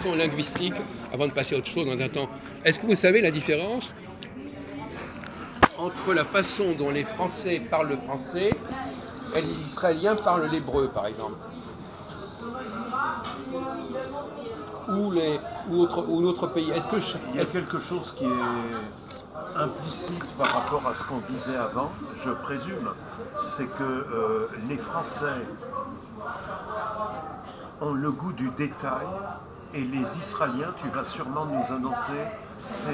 Linguistique, avant de passer à autre chose dans un temps. Est-ce que vous savez la différence entre la façon dont les Français parlent le français et les Israéliens parlent l'hébreu, par exemple, ou d'autres pays? Il y a quelque chose qui est implicite par rapport à ce qu'on disait avant, je présume, c'est que les Français ont le goût du détail et les Israéliens, tu vas sûrement nous annoncer, c'est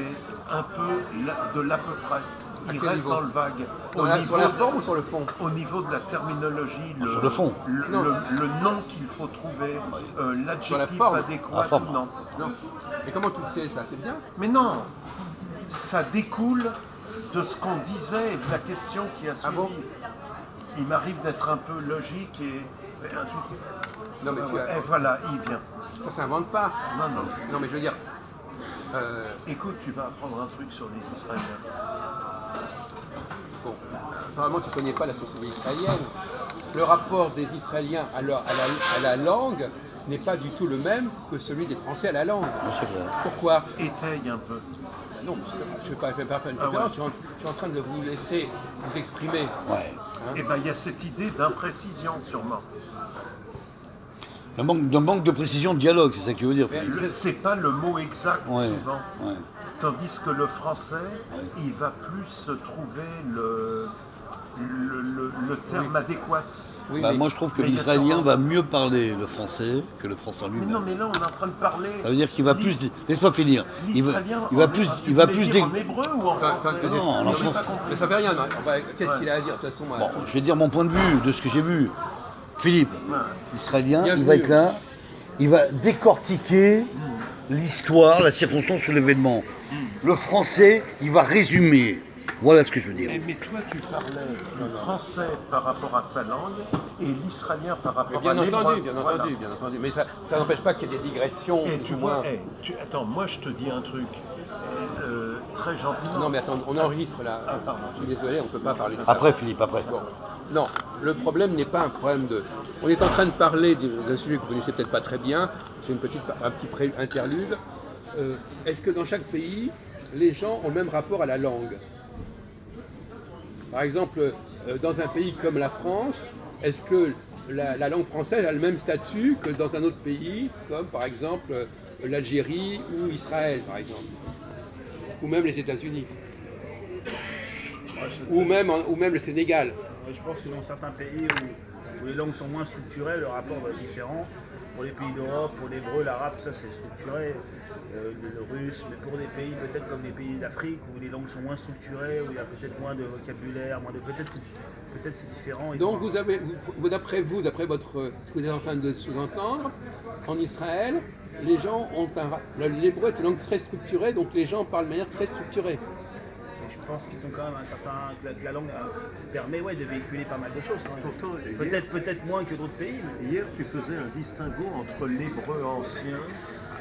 un peu de l'à peu près. Ils restent dans le vague. Sur la forme ou sur le fond? Au niveau de la terminologie, sur le fond. le nom qu'il faut trouver, l'adjectif adéquat, non. Mais comment tu sais ça? C'est bien. Mais non, ça découle de ce qu'on disait et de la question qui a suivi. Ah bon? Il m'arrive d'être un peu logique et Non, mais et voilà, il vient. Ça s'invente pas. Non. Non, mais je veux dire. Écoute, tu vas apprendre un truc sur les Israéliens. Bon, apparemment tu ne connais pas la société israélienne. Le rapport des Israéliens à la langue n'est pas du tout le même que celui des Français à la langue. C'est vrai. Pourquoi? Étaye un peu. Ben non, je ne vais pas faire une référence, je suis en train de vous laisser vous exprimer. Ouais. Eh bien, il y a cette idée d'imprécision, sûrement. Un manque de précision de dialogue, c'est ça que tu veux dire. C'est pas le mot exact, Ouais, souvent. ouais. Tandis que le français, il va plus trouver le terme adéquat. Oui, Moi je trouve que l'Israélien va mieux parler le français que le français en Mais lui-même. non, mais là on est en train de parler. Ça veut dire qu'il va plus. Laisse-moi finir. Il va plus. En hébreu ou en français? Non, en J'ai français. pas compris. mais ça fait rien. Qu'est-ce qu'il a à dire de toute façon? Bon, je vais dire mon point de vue, de ce que j'ai vu. Philippe, Ouais. l'Israélien, Bienvenue. il va être là, il va décortiquer l'histoire, la circonstance sur l'événement. Le français, il va résumer. Voilà ce que je veux dire. Mais toi, tu parlais le français par rapport à sa langue et l'israélien par rapport Bien à l'hébreu. entendu, bien Voilà. entendu. Mais ça n'empêche pas qu'il y ait des digressions. Et plus tu ou vois, moins. attends, moi je te dis un truc très gentiment. Non, mais attends, on enregistre là. Ah, pardon. Je suis désolé, on ne peut pas parler de ça. Après, Philippe, après. Bon. Non, le problème n'est pas un problème de. On est en train de parler d'un sujet que vous connaissez peut-être pas très bien. C'est un petit interlude. Est-ce que dans chaque pays, les gens ont le même rapport à la langue? Par exemple, dans un pays comme la France, est-ce que la langue française a le même statut que dans un autre pays, comme par exemple l'Algérie ou Israël, par exemple, ou même les États-Unis, ou même le Sénégal? Je pense que dans certains pays où les langues sont moins structurées, le rapport va être différent. Pour les pays d'Europe, pour l'hébreu, l'arabe, ça c'est structuré, le russe, mais pour des pays peut-être comme les pays d'Afrique où les langues sont moins structurées, où il y a peut-être moins de vocabulaire, peut-être c'est différent. Donc d'après ce que vous êtes en train de sous-entendre, en Israël, les gens ont l'hébreu est une langue très structurée, donc les gens parlent de manière très structurée. Je pense qu'ils ont quand même un certain. Que la langue permet de véhiculer pas mal de choses. Quand même. Pourtant, Peut-être moins que d'autres pays. Mais... hier, tu faisais un distinguo entre l'hébreu ancien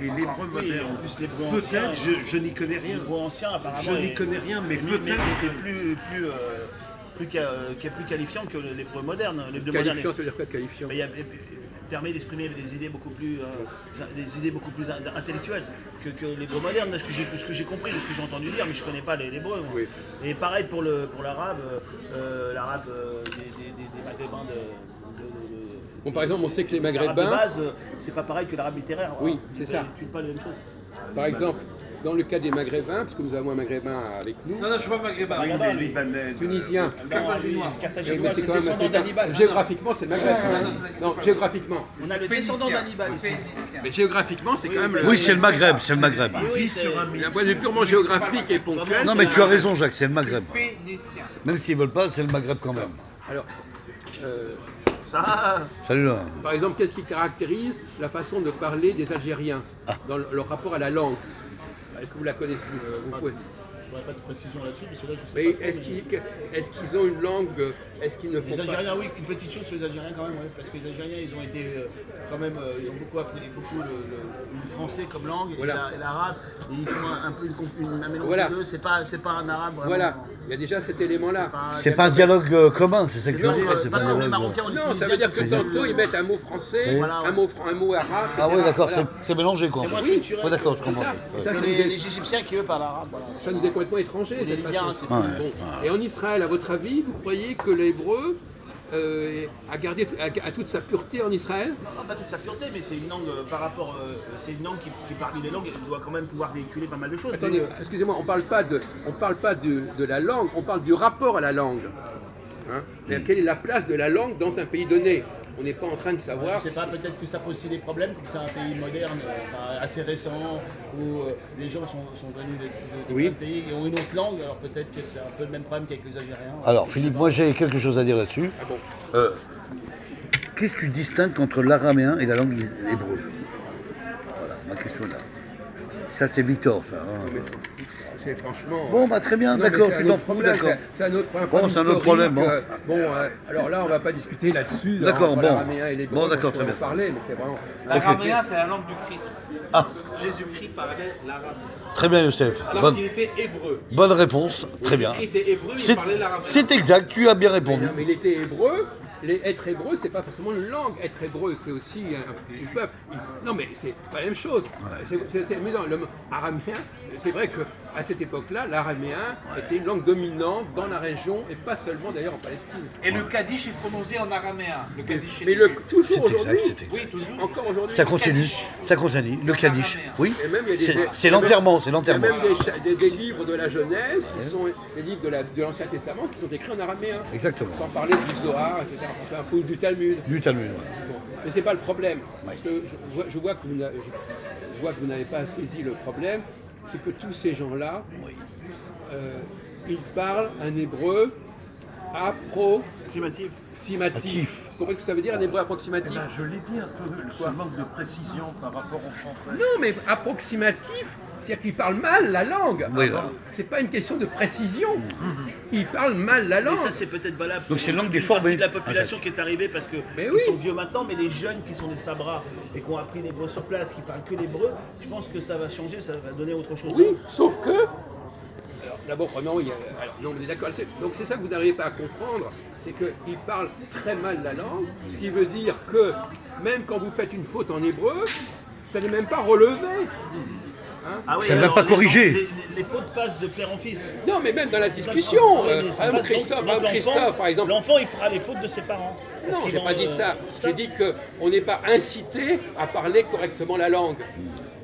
et l'hébreu Oui, moderne. en plus l'hébreu ancien. Peut-être, je n'y connais rien. L'hébreu ancien, apparemment. Je n'y connais rien, mais peut-être. Plus qualifiant que l'hébreu moderne. Qualifiant, ça veut dire quoi qualifiant? Permet d'exprimer des idées beaucoup plus intellectuelles que l'hébreu moderne, de ce que j'ai compris, de ce que j'ai entendu dire, mais je ne connais pas l'hébreu. Oui. Et pareil pour l'arabe, des maghrébins Bon, par exemple, on sait que les l'arabe de Maghrébins, base, c'est pas pareil que l'arabe littéraire. Oui, c'est ça. Tu ne pas les mêmes choses. par exemple, dans le cas des Maghrébins, puisque nous avons un Maghrébin avec nous, Non, je suis pas maghrébin. Oui, mais libanais. tunisien. Carthaginois. Carthaginois, Mais c'est le descendant d'Hannibal. Géographiquement, c'est le Maghreb. Non, géographiquement. On a le descendant d'Hannibal ici. Mais géographiquement, c'est quand même Oui, c'est le Maghreb, c'est le Maghreb. Oui, sur un d'un point de vue purement géographique et ponctuel. Non, mais tu as raison, Jacques, c'est le Maghreb. Phénicien. Même s'ils veulent pas, c'est le Maghreb quand même. Alors, Salut là. par exemple, qu'est-ce qui caractérise la façon de parler des Algériens dans leur rapport à la langue? Est-ce que vous la connaissez? n'aurai pas de précision là-dessus, parce que là, je sais Mais pas trop, est-ce qu'ils ont une langue, est-ce qu'ils ne font les pas... Algériens, oui, une petite chose sur les Algériens quand même, ouais, parce que les Algériens, ils ont été quand même, ils ont beaucoup appris le français comme langue Voilà. et l'arabe, et ils font un peu un mélange Voilà. des deux, c'est pas un arabe vraiment. Voilà, il y a déjà cet élément-là. C'est pas un dialogue commun, c'est ça que tu veux Non, dire. C'est pas pas un comme les dialogue. Marocains ou les Non, ça veut dire que Tunisiens, tantôt ils mettent un mot français, Voilà, ouais. un mot arabe, Ah etc. oui, d'accord, Voilà. c'est mélangé quoi. C'est en moins fait. Oui, structurel Ouais, d'accord, je que- comprends. ça. Ouais. Ça, que ça les nous est- Égyptiens qui eux parlent arabe. Voilà. Ça nous est complètement étranger, Les cette Libyens, façon. c'est Ouais. Bon. Et en Israël, à votre avis, vous croyez que l'hébreu a toute sa pureté en Israël? Non, pas toute sa pureté, mais c'est une langue par rapport, c'est une langue qui parmi les langues, elle doit quand même pouvoir véhiculer pas mal de choses. Attendez, excusez-moi, on parle pas de la langue, on parle du rapport à la langue. Hein? C'est-à-dire, quelle est la place de la langue dans un pays donné? On n'est pas en train de savoir. Je sais pas, peut-être que ça pose aussi des problèmes, comme c'est un pays moderne, assez récent, où les gens sont venus de Oui. plein de pays et ont une autre langue, alors peut-être que c'est un peu le même problème qu'avec les Algériens. Alors Philippe, moi j'ai quelque chose à dire là-dessus. Ah bon. Qu'est-ce que tu distingues entre l'araméen et la langue hébreu? Voilà, ma question est là. Ça c'est Victor, ça. hein. Mais c'est franchement. Bon, bah très bien, Non, mais d'accord, c'est un tu t'en autre fous, problème, d'accord. C'est un autre problème. Bon, c'est un autre problème, bon. Alors là, on va pas discuter là-dessus. D'accord, entre bon. l'araméen et l'hébreu, Bon, d'accord, on très peut bien. en parler, mais c'est vraiment. L'araméen, c'est la langue du Christ. Ah, Jésus-Christ parlait l'arabe. très bien Youssef. Alors qu'il était hébreu. Bonne réponse, très bien. Il était hébreu, il C'est parlait l'arabe. c'est exact, tu as bien répondu. Non, mais il était hébreu. Être hébreu, c'est pas forcément une langue. Être hébreu, c'est aussi un peuple. Non, mais c'est pas la même chose. C'est amusant. Le mot araméen, c'est vrai qu'à cette époque-là, l'araméen était une langue dominante dans la région et pas seulement d'ailleurs en Palestine. Et le Kaddish est prononcé en araméen. Le Kaddish est Mais toujours C'est aujourd'hui, exact, c'est exact. Oui, toujours. encore aujourd'hui, Ça continue, ça continue. Le Kaddish, oui. Et même, il y a des- C'est l'enterrement, c'est il y a l'enterrement. même des livres de la Genèse qui sont des livres de l'Ancien Testament qui sont écrits en araméen. Exactement. Sans parler du Zohar, etc. Enfin, un peu du Talmud. Du Talmud, ouais. Bon. Mais c'est pas le problème. Parce que je vois que vous n'avez pas saisi le problème. C'est que tous ces gens-là, ils parlent un hébreu approximatif. Estimatif. Vous comprenez ce que ça veut dire un hébreu approximatif? Eh ben, je l'ai dit un peu, ce manque de précision par rapport au français. Non, mais approximatif, c'est-à-dire qu'il parle mal la langue. Oui, là. C'est pas une question de précision. Il parle mal la Mais langue. ça c'est peut-être valable. Donc, c'est une langue pour une déformée. partie de la population qui est arrivée parce que Mais ils oui. sont vieux maintenant, mais les jeunes qui sont des sabras et qui ont appris l'hébreu sur place, qui parlent que l'hébreu, je pense que ça va changer, ça va donner autre chose. Oui, sauf que. Alors, d'abord, non, non, on est d'accord. Donc, c'est ça que vous n'arrivez pas à comprendre, c'est qu'il parle très mal la langue, ce qui veut dire que même quand vous faites une faute en hébreu, ça n'est même pas relevé. Hein? Ah oui, Ça ne va alors, pas corriger. Les fautes passent de père en fils. Non, mais même dans la discussion. Oui, mais ça Par passe, exemple, donc Christophe, par exemple. L'enfant, il fera les fautes de ses parents. Parce Non, qu'ils j'ai vont, pas dit ça. J'ai dit qu'on n'est pas incité à parler correctement la langue.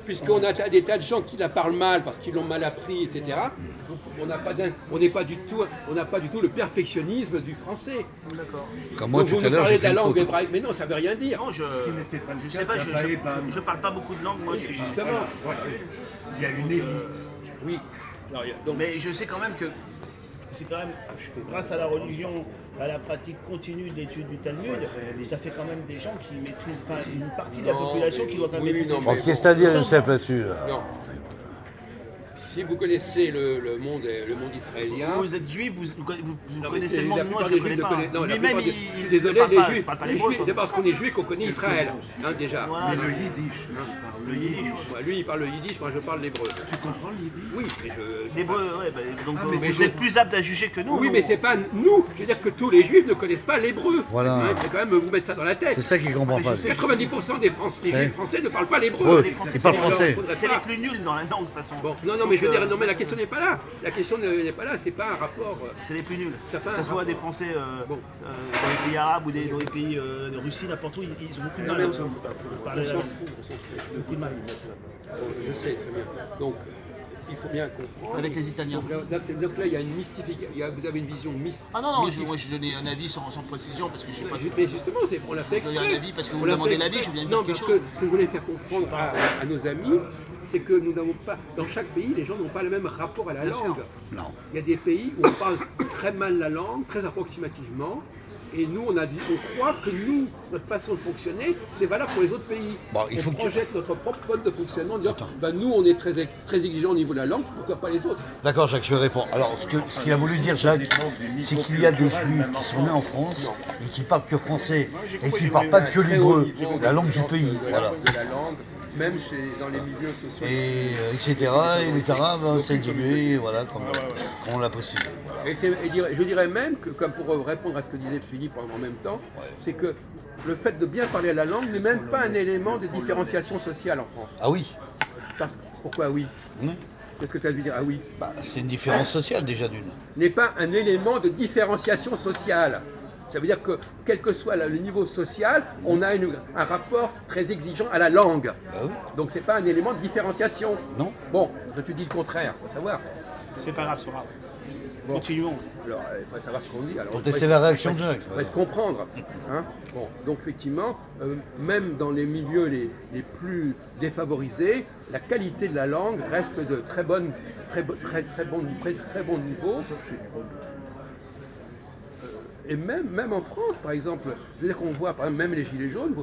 Puisqu'on a des tas de gens qui la parlent mal parce qu'ils l'ont mal appris, etc. On n'a pas du tout le perfectionnisme du français. D'accord. Comme moi Donc, tout vous à nous l'heure, parlez j'ai de fait la une langue faute. hébraïque, mais non, ça veut rien dire. Non, Ce qui n'était pas le je cas, sais pas, t'as pas Eban. je parle pas beaucoup de langues, moi. Justement. Il y a une élite. Oui. Donc, Mais je sais quand même que c'est quand même grâce à la religion, à la pratique continue de l'étude du Talmud, ça fait quand même des gens qui maîtrisent, enfin une partie de la Non, population mais- qui doit quand même oui, maîtriser. non, Bon, mais- qu'est-ce que t'as à dire Youssef là-dessus là non. Si vous connaissez le monde israélien. Vous êtes juif, vous Non, mais connaissez le la monde, moi plupart je des le connais Juifs pas. non, la Lui-même, plupart des- il je suis désolé, parle les pas, Juifs, il parle pas les l'hébreu, Juifs, quoi. c'est parce qu'on est Juifs qu'on connaît Israël, hein, déjà. Voilà. Mais le yiddish, là, je parle le yiddish. Ouais, lui, il parle le yiddish, moi, je parle l'hébreu. Tu comprends le yiddish? Oui, mais je. L'hébreu, ouais, donc Ah, mais vous êtes plus apte à juger que nous. Oui, nous. mais c'est pas nous. Je veux dire que tous les Juifs ne connaissent pas l'hébreu. Voilà. Hein, il faut quand même vous mettre ça dans la tête. C'est ça qu'il comprend Mais pas. je sais. 90% des Juifs français ne parlent pas l'hébreu. Ouais, les Français, c'est pas le c'est- français. faudrait C'est pas- les plus nuls dans la langue de toute façon. Bon, non, mais je veux Donc, dire, non, mais la question n'est pas là. La question n'est pas là, c'est pas un rapport. C'est les plus nuls. Ça Que fait un ce soit rapport. des Français Bon. dans les pays arabes ou dans les pays de Russie, n'importe où, ils ont beaucoup de Non, mal. mais à on s'en fout. parler On la s'en langue. fout. Beaucoup de mal. Je sais, très bien. Donc, il faut bien comprendre. Avec les Italiens. Donc là, il y a une mystification. Vous avez une vision mystique. Ah non, non, moi je donnais un avis sans précision parce que je sais pas. Mais justement, on l'a fait Je donne exprès. un avis parce que vous On l'a demandez fait l'avis, exprès. je viens de Non, dire parce quelque que ce que je voulais faire comprendre à nos amis, c'est que nous n'avons pas, dans chaque pays, les gens n'ont pas le même rapport à la Bien sûr. langue. Non. Il y a des pays où on parle très mal la langue, très approximativement, Et nous, on croit que nous, notre façon de fonctionner, c'est valable pour les autres pays. Bon, il faut on que tu- projette notre propre mode de fonctionnement en disant, nous, on est très exigeants au niveau de la langue, pourquoi pas les autres? D'accord, Jacques, je vais répondre. Alors, ce qu'il a voulu dire, Jacques, c'est qu'il y a des juifs qui sont nés en France et qui parlent que français et qui ne parlent pas que Très haut l'hébreu, niveau de la langue du connaissance pays. de Voilà. la langue, même dans les milieux sociaux. Et etc. Et les arabes, hein, c'est diminué, voilà, comme on l'a précisé. Voilà. Je dirais même que, comme pour répondre à ce que disait Philippe en même temps, c'est que le fait de bien parler la langue n'est même pas un élément de différenciation sociale en France. Ah oui. Pourquoi oui? Oui. Qu'est-ce que tu as dû dire? Ah oui. Bah, c'est une différence sociale déjà d'une. N'est pas un élément de différenciation sociale. Ça veut dire que, quel que soit le niveau social, on a un rapport très exigeant à la langue. Bah oui. Donc c'est pas un élément de différenciation. Non. Bon, tu dis le contraire, il faut savoir. C'est pas grave, c'est pas grave. Bon. Continuons. Alors, il faudrait savoir ce qu'on dit. Alors, Pour il tester faudrait- la réaction de Jacques. Il faudrait se comprendre. Hein. Bon, donc effectivement, même dans les milieux les plus défavorisés, la qualité de la langue reste de très bon niveau. Et même en France, par exemple, je veux dire qu'on voit, par exemple, même les Gilets jaunes,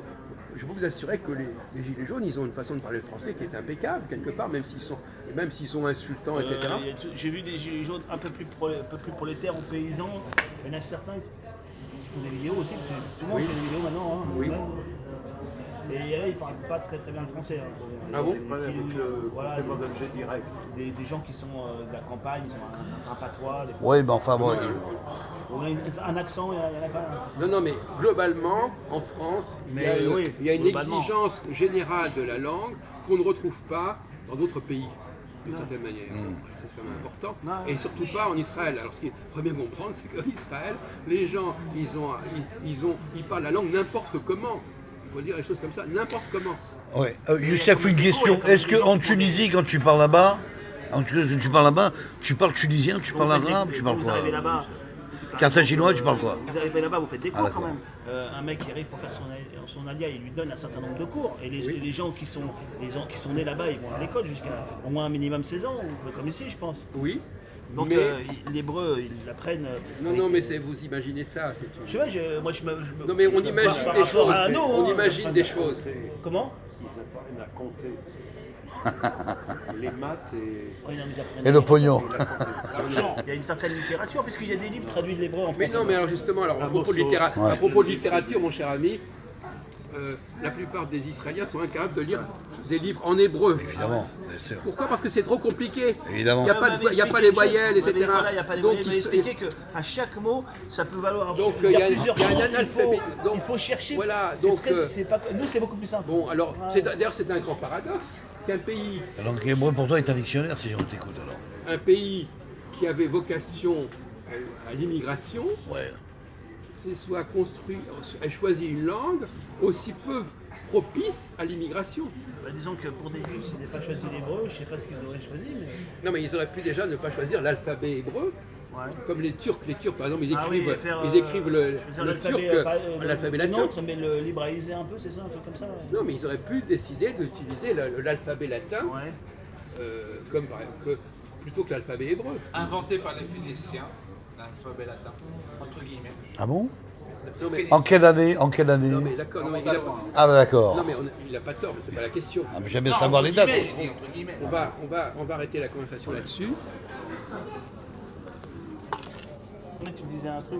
je peux vous assurer que les Gilets jaunes, ils ont une façon de parler le français qui est impeccable, quelque part, même s'ils sont insultants, etc. J'ai vu des gilets jaunes un peu plus prolétaires ou paysans. Il y en a certains qui font des vidéos aussi, parce que tout le monde fait des vidéos maintenant. Hein, Oui. Et là, ils ne parlent pas très bien le français. Hein. Ah bon? Pas avec le Voilà, complément d'objet direct. des gens qui sont de la campagne, ils ont un certain patois. Oui, mais enfin bon. On a un accent, il y en a pas. Non, mais globalement, en France, il y a une globalement. exigence générale de la langue qu'on ne retrouve pas dans d'autres pays, d'une certaine manière. C'est quand même important. Non. Et surtout pas en Israël. Alors, ce qu'il faut bien comprendre, c'est qu'en Israël, les gens, ils parlent la langue n'importe comment. Il faut dire les choses comme ça, n'importe comment. Ouais. Youssef, une question. Est-ce qu'en Tunisie, quand tu parles là-bas, tu parles tunisien, tu parles arabe, tu parles Vous quoi? arrivez là-bas. Carthaginois, tu parles quoi? Vous arrivez là-bas, vous faites des cours d'accord. quand même. Un mec qui arrive pour faire son alia, il lui donne un certain nombre de cours. Et les gens qui sont nés là-bas, ils vont à l'école jusqu'à au moins un minimum 16 ans, comme ici, je pense. Oui. Donc mais... l'hébreu, ils l'apprennent. Non, mais vous imaginez ça. Je sais pas, moi je me. Non, mais on imagine par des rapport choses. à nous, On hein. imagine des choses. Comment? Ils apprennent à compter. Les maths et... Oui, non, ils apprennent Et le pognon. l'argent. Il y a une certaine littérature, puisqu'il y a des livres traduits de l'hébreu en Mais français. non, mais alors justement, à propos de littérature, mon cher ami, la plupart des Israéliens sont incapables de lire des livres en hébreu. Évidemment, bien sûr. Pourquoi? Parce que c'est trop compliqué. Évidemment. Il n'y a pas les voyelles, etc. Voilà, il n'y a pas les Donc, voyelles. Il m'a expliqué qu'à chaque mot, ça peut valoir. Donc, il y a il y plusieurs a un choses. analphabète. Donc, Il faut chercher. voilà, C'est donc, nous, c'est beaucoup plus simple. bon, alors, d'ailleurs, c'est un grand paradoxe qu'un pays, La langue hébreu pour toi est un dictionnaire si je t'écoute alors. un pays qui avait vocation à l'immigration, Ouais. soit construit, ait choisi une langue aussi peu propice à l'immigration. Bah, disons que pour des juifs, s'ils n'avaient pas choisi l'hébreu, je ne sais pas ce qu'ils auraient choisi, mais. Non, mais ils auraient pu déjà ne pas choisir l'alphabet hébreu, Ouais. comme les Turcs, par exemple, ils Ah oui, écrivent, faire, ils écrivent le je veux dire, turc, l'alphabet latin. nôtre, mais le libraïser un peu, c'est ça, un truc comme ça. Ouais. Non, mais ils auraient pu décider d'utiliser l'alphabet latin Ouais. plutôt que l'alphabet hébreu. Inventé par les Phéniciens, l'alphabet latin, entre guillemets. Ah bon? Non, mais, En quelle année? En quelle année? non, mais d'accord, non, mais il a pas, Ah bah d'accord. non, mais il n'a pas tort, mais c'est pas la question. Ah, mais j'aime bien Non, savoir entre les dates. guillemets, je dis entre guillemets. On va arrêter la conversation là-dessus. Tu me disais un truc.